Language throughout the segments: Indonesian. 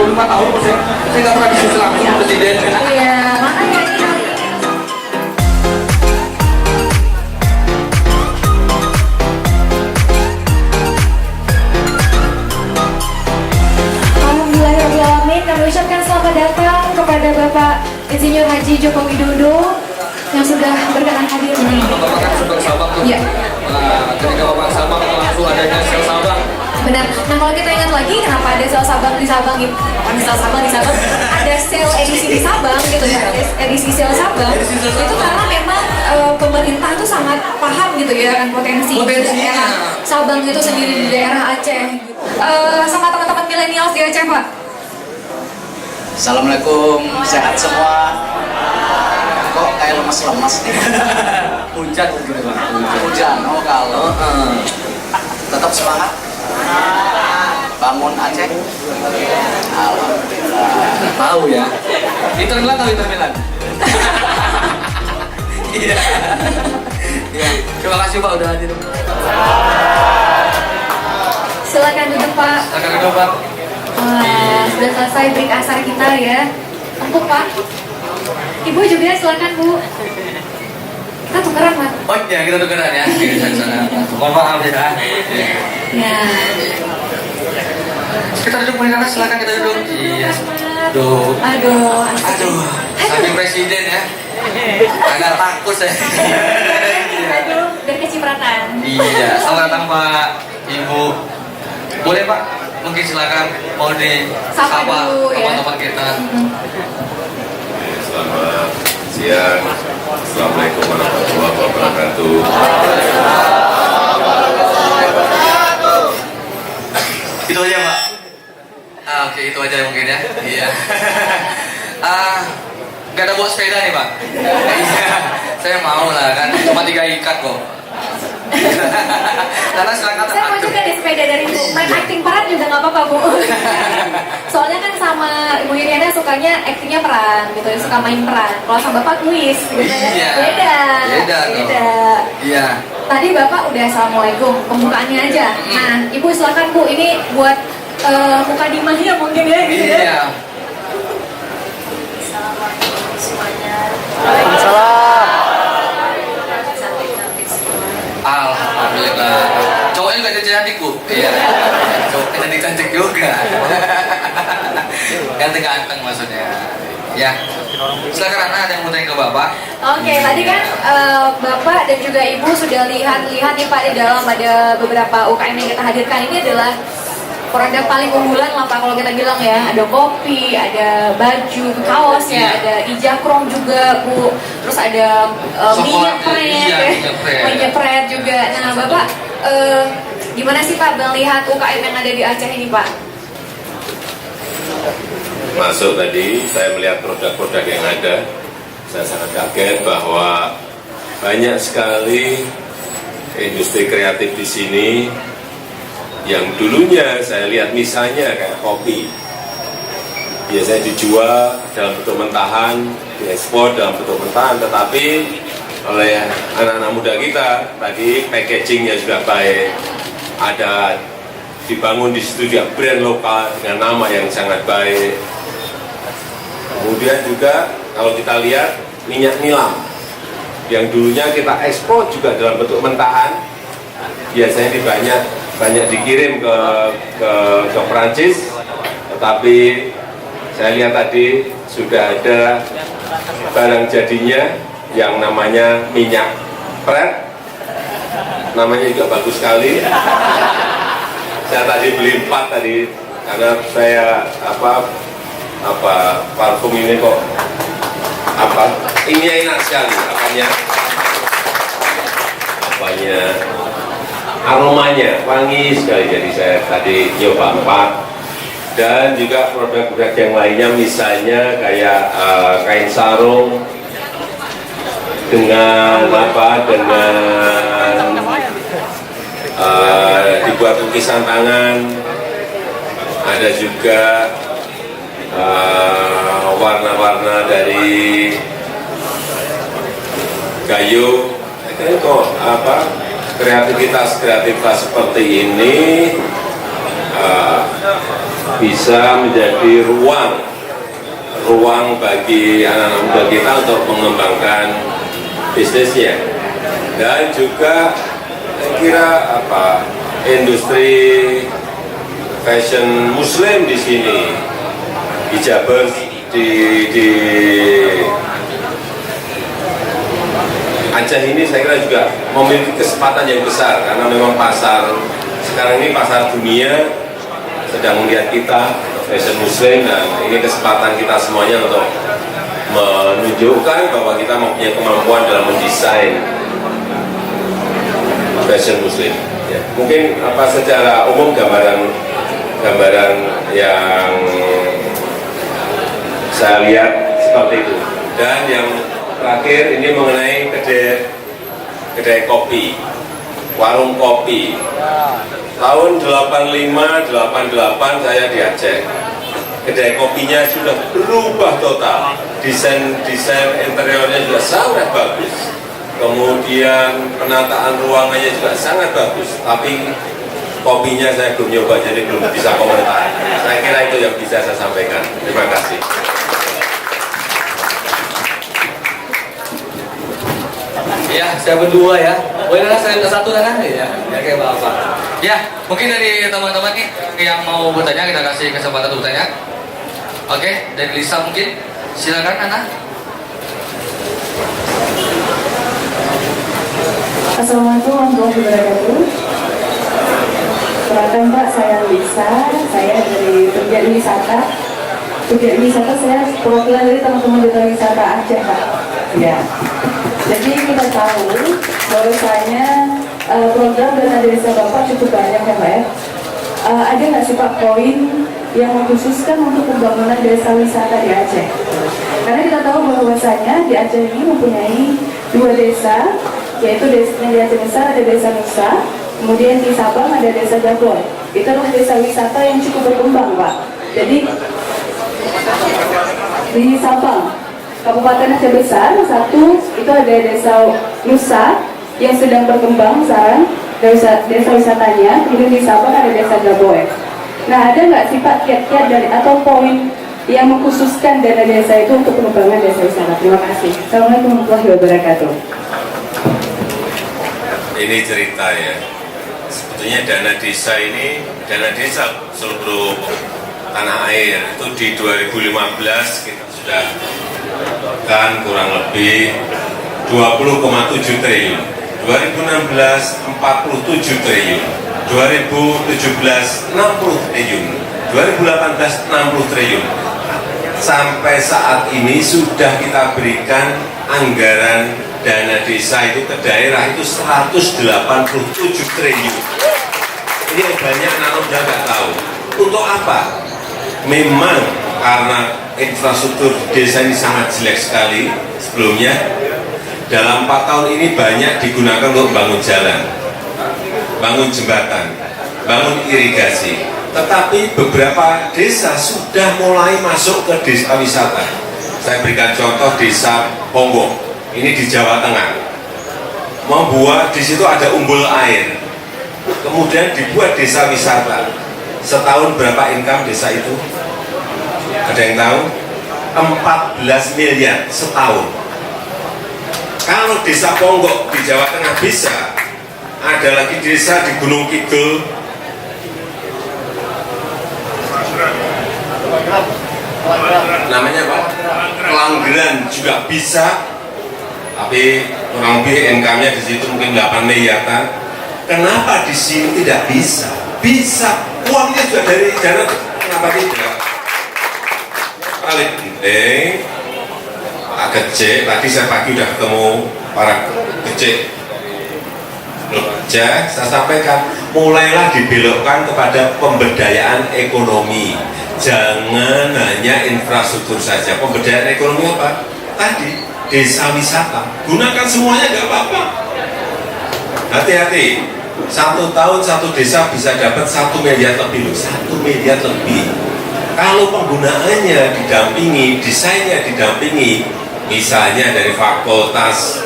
5 tahun saya nggak pernah diskusi langsung presiden. Iya, makanya ini. Alhamdulillahirrahmanirrahim, kami ucapkan selamat datang kepada Bapak Insinyur Haji Joko Widodo yang sudah berkenan hadir di Bapak kan super Sabang tuh. Iya. Nah, ketika Bapak Sabang langsung adanya sel Sabang. Benar. Nah kalau kita ingat lagi kenapa ada sel Sabang di Sabang gitu? Apa sel Sabang di Sabang? Ada sel edisi di Sabang gitu ya. Ada edisi sel Sabang. Itu karena memang pemerintah tuh sangat paham gitu ya kan potensinya Sabang itu sendiri di daerah Aceh. Gitu. Sama teman-teman milenial di Aceh Pak. Assalamualaikum, sehat semua. Kok kayak lemas-lemas nih? Hujan mungkin Pak. Hujan, oh kalau tetap semangat. Bangun Aceh. Alhamdulillah. Tahu ya. Inter Milan tahu Inter Milan. Iya. Iya. Terima kasih Pak udah hadir. Silakan duduk Pak. Silakan duduk Pak. Sudah selesai break asar kita ya. Empuk Pak. Ibu juga silakan Bu. Kita tukeran Pak. Oh ya kita tukeran ya. Oke, sana. Mohon maaf ya. Ya. Kita duduk mulai silakan kita duduk. Iya. Duh. Aduh. Aduh. Samping presiden ya. Agak takut saya. Aduh, biar kecipratan. Iya. Selamat datang Pak, Ibu. Boleh Pak? Mungkin silakan mau Sapa dulu, ya. teman-teman kita. Selamat siang. Assalamualaikum warahmatullahi wabarakatuh. Itu aja Pak. Oke, itu aja mungkin ya. Iya. Gak ada buat sepeda nih Pak. Iya. Saya mau lah kan. Cuma 3 ikat kok. Karena silakan. Saya mau juga nih sepeda dari Bu. Main acting peran juga nggak apa-apa Bu. Soalnya kan sama Ibu Iriana sukanya actingnya peran gitu, suka main peran. Kalau sama Bapak kuis gitu ya. Iya. Beda. Beda dong. Beda. Iya. Tadi Bapak udah assalamualaikum, pembukaannya aja. Nah, Ibu silakan Bu, ini buat muka dimahnya mungkin ya gitu ya. Iya. Assalamualaikum semuanya. Alhamdulillah. Cowoknya juga cantik Bu. Iya. Cowoknya cantik juga. Ganteng-ganteng maksudnya. Ya. Silakan Ana ada yang mau tanya ke Bapak. Oke, tadi kan Bapak dan juga Ibu sudah lihat nih Pak di dalam ada beberapa UKM yang kita hadirkan. Ini adalah produk paling unggulan lah Pak kalau kita bilang ya. Ada kopi, ada baju, kaos ya, ada ijakrong juga Bu. Terus ada minyak pret, minyak pret juga. Nah Bapak gimana sih Pak melihat UKM yang ada di Aceh ini Pak? Masuk tadi, saya melihat produk-produk yang ada. Saya sangat kaget bahwa banyak sekali industri kreatif di sini yang dulunya saya lihat misalnya kayak kopi. Biasanya dijual dalam bentuk mentahan, diekspor dalam bentuk mentahan, tetapi oleh anak-anak muda kita tadi packagingnya sudah baik, ada dibangun di situ juga brand lokal dengan nama yang sangat baik. Kemudian juga kalau kita lihat minyak nilam yang dulunya kita ekspor juga dalam bentuk mentahan, biasanya banyak dikirim ke Perancis, tetapi saya lihat tadi sudah ada barang jadinya yang namanya minyak pret, namanya juga bagus sekali. Saya tadi beli 4 tadi karena saya parfum ini kok ini enak sekali apanya aromanya wangi sekali, jadi saya tadi nyoba 4. Dan juga produk-produk yang lainnya misalnya kayak kain sarung dengan dibuat lukisan tangan, ada juga warna-warna dari kayu. Ini kok kreativitas seperti ini bisa menjadi ruang bagi anak-anak muda kita untuk mengembangkan bisnisnya. Dan juga saya kira industri fashion muslim di sini, hijabers di Aceh ini saya kira juga memiliki kesempatan yang besar, karena memang pasar sekarang ini pasar dunia sedang melihat kita fashion muslim, dan ini kesempatan kita semuanya untuk menunjukkan bahwa kita mempunyai kemampuan dalam mendesain fashion muslim. Ya, mungkin secara umum gambaran yang saya lihat seperti itu. Dan yang terakhir ini mengenai kedai kopi, warung kopi. Tahun 85-88 saya di Aceh. Kedai kopinya sudah berubah total. Desain interiornya juga sangat bagus. Kemudian penataan ruangannya juga sangat bagus. Tapi kopinya saya belum nyoba, jadi belum bisa komentar. Saya kira itu yang bisa saya sampaikan. Terima kasih. Ya, saya berdua ya. Boleh saya satu ya. Ya kayak Bapak. Ya, mungkin dari teman-teman nih yang mau bertanya, kita kasih kesempatan untuk bertanya. Oke, dari Lisa mungkin. Silakan Ana. Assalamualaikum warahmatullahi wabarakatuh. Perkenalkan Pak, saya Lisa. Saya dari Pegiat Wisata. Pegiat Wisata saya perwakilan dari teman-teman Duta Wisata Aceh, Pak. Ya. Jadi kita tahu bahwasanya program dana desa Bapak cukup banyak ya Pak ya. Ada nggak sih Pak poin yang mengkhususkan untuk pembangunan desa wisata di Aceh? Karena kita tahu bahwasanya di Aceh ini mempunyai 2 desa, yaitu di Aceh Besar ada desa Nusa, kemudian di Sabang ada desa Jaboy. Itu adalah desa wisata yang cukup berkembang Pak. Jadi di Sabang, Kabupaten Aceh Besar, satu itu ada desa Nusa yang sedang berkembang sekarang, desa wisatanya. Kemudian di Sabang ada desa Jaboy. Nah, ada nggak sih Pak kiat-kiat dari atau poin yang mengkhususkan dana desa itu untuk pengembangan desa wisata? Terima kasih. Assalamualaikum warahmatullahi wabarakatuh. Ini cerita ya. Sebetulnya dana desa ini, dana desa seluruh tanah air itu di 2015 kita sudah kan kurang lebih 20,7 triliun, 2016 47 triliun, 2017 60 triliun, 2018 60 triliun. Sampai saat ini sudah kita berikan anggaran dana desa itu ke daerah itu 187 triliun. Ini banyak anak muda nggak tahu. Untuk apa? Memang karena infrastruktur desa ini sangat jelek sekali sebelumnya. Dalam 4 tahun ini banyak digunakan untuk bangun jalan, bangun jembatan, bangun irigasi. Tetapi beberapa desa sudah mulai masuk ke desa wisata. Saya berikan contoh desa Ponggok, ini di Jawa Tengah. Membuat di situ ada umbul air, kemudian dibuat desa wisata. Setahun berapa income desa itu? Ada yang tahu? 14 miliar setahun. Kalau desa Ponggok di Jawa Tengah bisa, ada lagi desa di Gunung Kidul, namanya apa? Kelanggeran juga bisa, tapi kurang lebih income-nya di situ mungkin 8 miliar kan? Kenapa di sini tidak bisa? Bisa, uangnya juga dari dana, kenapa tidak? Paling penting Pak Kecik, tadi saya pagi sudah ketemu para Kecik Jogja, saya sampaikan mulailah dibelokkan kepada pemberdayaan ekonomi, jangan hanya infrastruktur saja. Pemberdayaan ekonomi apa? Tadi desa wisata, gunakan semuanya nggak apa-apa. Hati-hati, 1 tahun 1 desa bisa dapat 1 miliar lebih loh, 1 miliar lebih. Kalau penggunaannya didampingi, desainnya didampingi, misalnya dari fakultas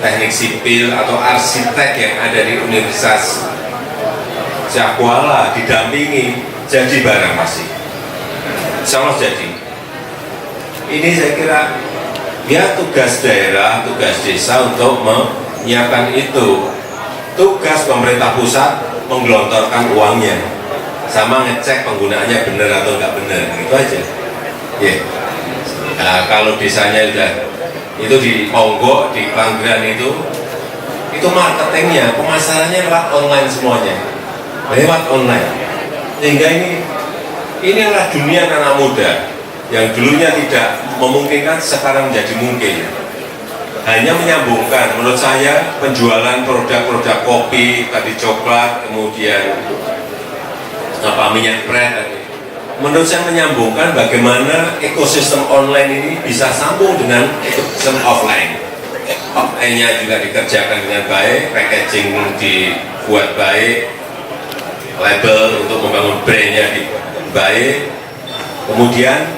teknik sipil atau arsitek yang ada di Universitas Jakuala didampingi, jadi barang masih. Insya Allah jadi. Ini saya kira ya tugas daerah, tugas desa untuk menyiapkan itu. Tugas pemerintah pusat menggelontorkan uangnya, sama ngecek penggunaannya benar atau enggak benar, gitu aja. Yeah. Nah, kalau desanya sudah itu di Ponggok, di Panggilan itu marketingnya, pemasarannya lewat online semuanya, lewat online. Sehingga inilah dunia anak muda yang dulunya tidak memungkinkan sekarang menjadi mungkin. Hanya menyambungkan, menurut saya penjualan produk-produk kopi, tadi coklat, kemudian minyak pret, menurut saya menyambungkan bagaimana ekosistem online ini bisa sambung dengan ekosistem offline. Offline-nya juga dikerjakan dengan baik, packaging dibuat baik, label untuk membangun brand-nya baik, kemudian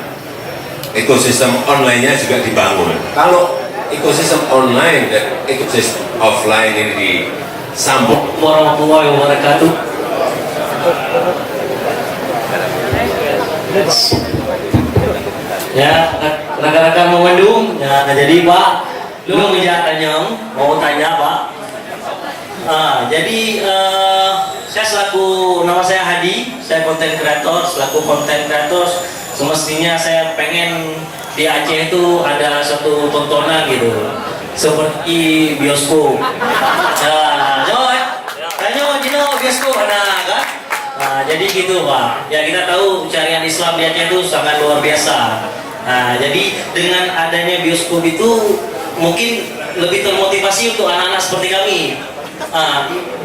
ekosistem online-nya juga dibangun. Kalau ekosistem online dan ekosistem offline ini disambung. Warahmatullahi wabarakatuh. Ya, rekan-rekan memendung. Ya, jadi Pak, lu tanya, mau tanya Pak. Jadi saya nama saya Hadi, saya konten kreator. Selaku konten kreator, semestinya saya pengen di Aceh itu ada satu tontonan gitu, seperti bioskop. Tanya bioskop ada kan? Nah, jadi gitu Pak. Ya kita tahu carian Islam di Aceh itu sangat luar biasa. Nah, jadi dengan adanya bioskop itu mungkin lebih termotivasi untuk anak-anak seperti kami.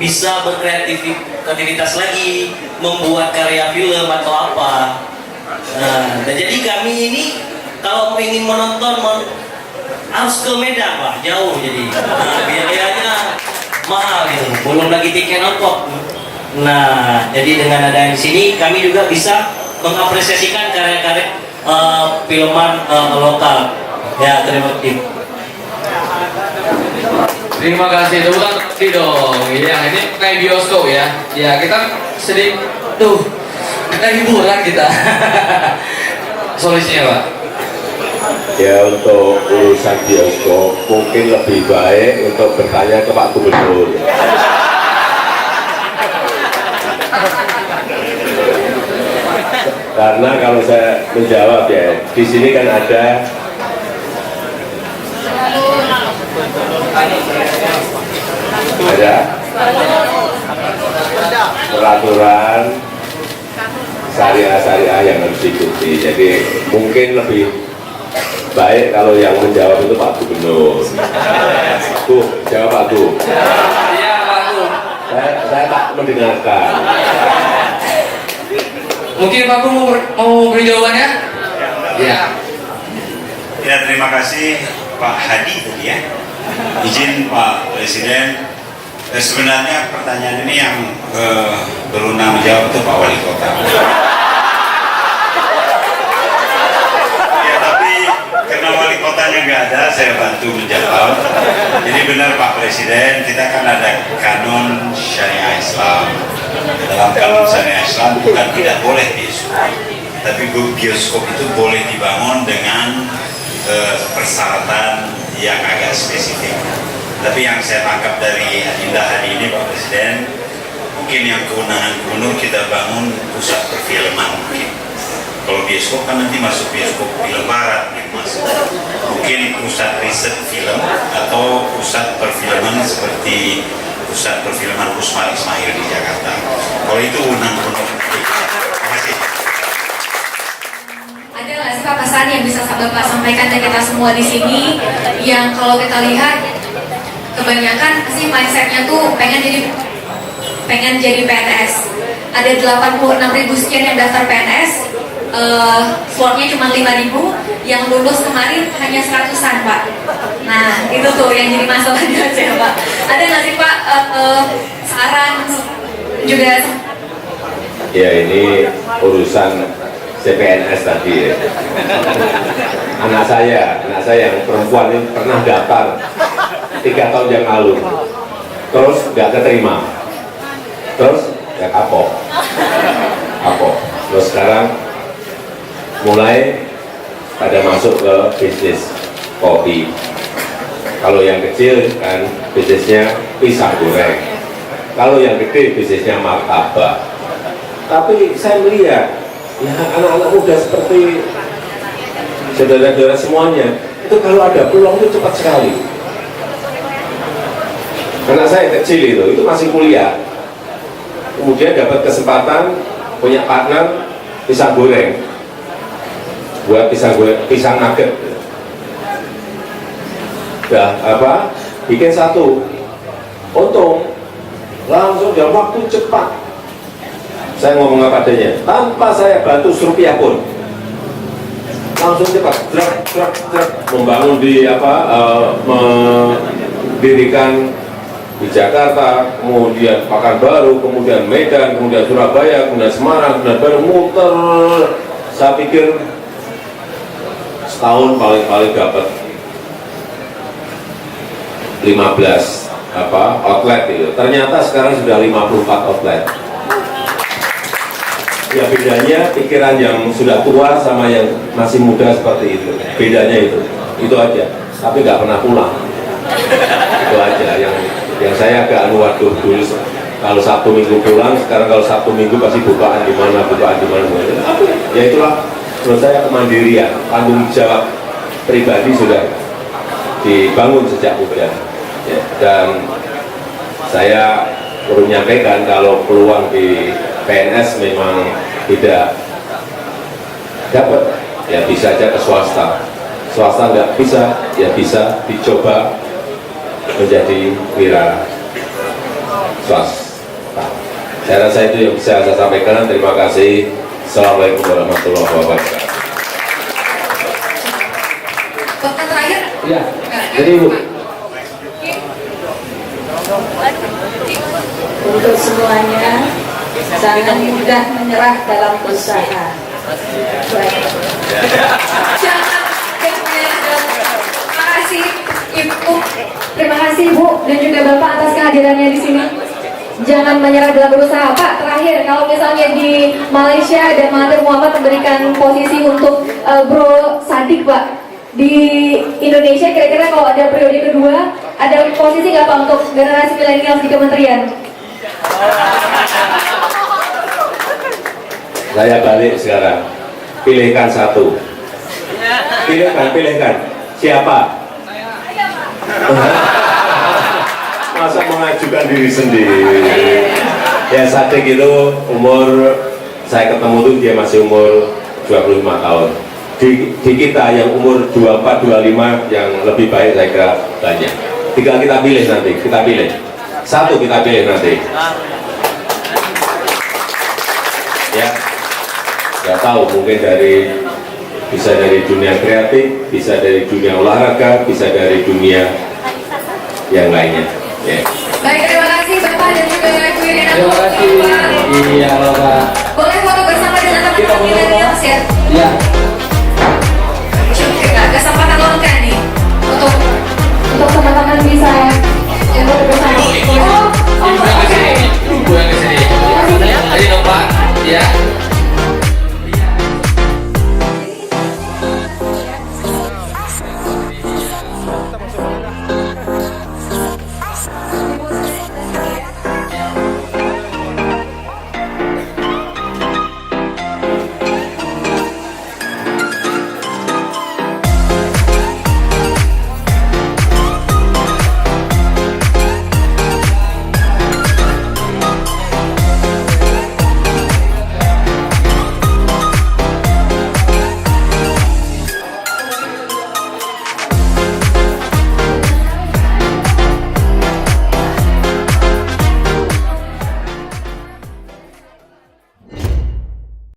Bisa berkreativitas lagi, membuat karya film atau apa. Dan jadi kami ini kalau ingin menonton harus ke Medan Pak, jauh jadi. Biayanya mahal gitu, belum lagi tiket ongkos. Nah, jadi dengan adanya di sini kami juga bisa mengapresiasikan karya-karya filman lokal. Ya, terima kasih. Terima kasih, tepukan kasih dong. Ya, ini kayak bioskop ya. Ya, kita sedih tuh, kita hiburan kita. Solusinya Pak? Ya, untuk urusan bioskop mungkin lebih baik untuk bertanya ke Pak Gubernur. Karena kalau saya menjawab ya, di sini kan ada peraturan syariah yang harus diikuti. Jadi mungkin lebih baik kalau yang menjawab itu Pak Gubernur. Bu, jawab Pak Bu. Iya Pak Bu. Saya tak mendengarkan. Mungkin Pak Bu mau beri jawabannya? Iya. Ya, terima kasih Pak Hadi tadi ya. Izin Pak Presiden. Sebenarnya pertanyaan ini yang berwenang menjawab itu Pak Wali Kota. Ya, tapi karena Wali Kotanya nggak ada, saya bantu menjawab. Jadi benar Pak Presiden, kita kan ada kanon syariah Islam. Dalam kanon syariah Islam bukan tidak boleh bioskop, tapi bioskop itu boleh dibangun dengan persyaratan yang agak spesifik. Tapi yang saya tangkap dari agenda hari ini Pak Presiden, mungkin yang kewenangan gubernur kita bangun pusat perfilman mungkin. Kalau bioskop kan nanti masuk bioskop film barat nih masuk. Mungkin pusat riset film atau pusat perfilman seperti pusat perfilman Usman Ismail di Jakarta. Kalau itu wewenang gubernur. Terima kasih. Ada nggak sih Pak pesan yang bisa Bapak sampaikan ke kita semua di sini yang kalau kita lihat kebanyakan sih mindsetnya tuh pengen jadi PNS. Ada 86.000 sekian yang daftar PNS, slotnya cuma 5.000, yang lulus kemarin hanya 100-an Pak. Nah itu tuh yang jadi masalah di Aceh Pak. Ada nggak sih Pak saran juga? Ya, ini urusan CPNS tadi ya. Anak saya yang perempuan ini pernah daftar 3 tahun yang lalu, terus nggak keterima, terus ya kapok. Terus sekarang mulai pada masuk ke bisnis kopi. Kalau yang kecil kan bisnisnya pisang goreng. Kalau yang gede bisnisnya martabak. Tapi saya melihat ya anak-anak muda seperti saudara-saudara semuanya itu kalau ada peluang itu cepat sekali. Anak saya kecil itu masih kuliah, kemudian dapat kesempatan punya partner pisang goreng, buat pisang goreng, pisang nugget. Bikin satu, untung langsung dalam waktu cepat. Saya ngomong apa adanya, tanpa saya bantu serupiah pun, langsung cepat, membangun di mendirikan di Jakarta, kemudian Pekanbaru, kemudian Medan, kemudian Surabaya, kemudian Semarang, kemudian baru muter. Saya pikir setahun paling dapat 15 outlet itu. Ternyata sekarang sudah 54 outlet. Ya bedanya pikiran yang sudah tua sama yang masih muda seperti itu. Bedanya itu aja. Tapi nggak pernah pulang. Itu aja yang saya agak waduh dulu. Kalau Sabtu Minggu pulang, sekarang kalau Sabtu Minggu pasti bukaan di mana. Ya itulah menurut saya kemandirian, tanggung jawab pribadi sudah dibangun sejak muda. Ya, dan saya perlu menyampaikan kalau peluang di PNS memang tidak dapat, ya bisa aja ke swasta. Swasta nggak bisa, ya bisa dicoba menjadi wira swasta. Saya rasa itu yang bisa saya sampaikan. Terima kasih. Assalamualaikum warahmatullahi wabarakatuh. Bapak terakhir? Ya, Jadi Bu. Untuk semuanya, jangan mudah menyerah dalam usaha. Baik. Jangan menyerah dalam usaha. Terima kasih Ibu. Terima kasih Ibu dan juga Bapak atas kehadirannya di sini. Jangan menyerah dalam berusaha. Pak, terakhir kalau misalnya di Malaysia ada Mahathir Muhammad memberikan posisi untuk Bro Sadik, Pak. Di Indonesia kira-kira kalau ada periode kedua ada posisi nggak Pak untuk generasi milenial di kementerian? Saya balik sekarang, pilihkan satu. Pilihkan. Siapa? Masa mengajukan diri sendiri? Ya Sadik itu umur, saya ketemu tuh dia masih umur 25 tahun. Di kita yang umur 24-25 yang lebih baik saya kira banyak. Tinggal kita pilih nanti, satu kita pilih nanti. Ya, nggak tahu mungkin bisa dari dunia kreatif, bisa dari dunia olahraga, bisa dari dunia yang lainnya. Ya. Baik, terima kasih Bapak dan juga Ibu Irina. terima kasih. Iya Bapak. Boleh foto bersama dengan teman-teman milenial ya? Ya.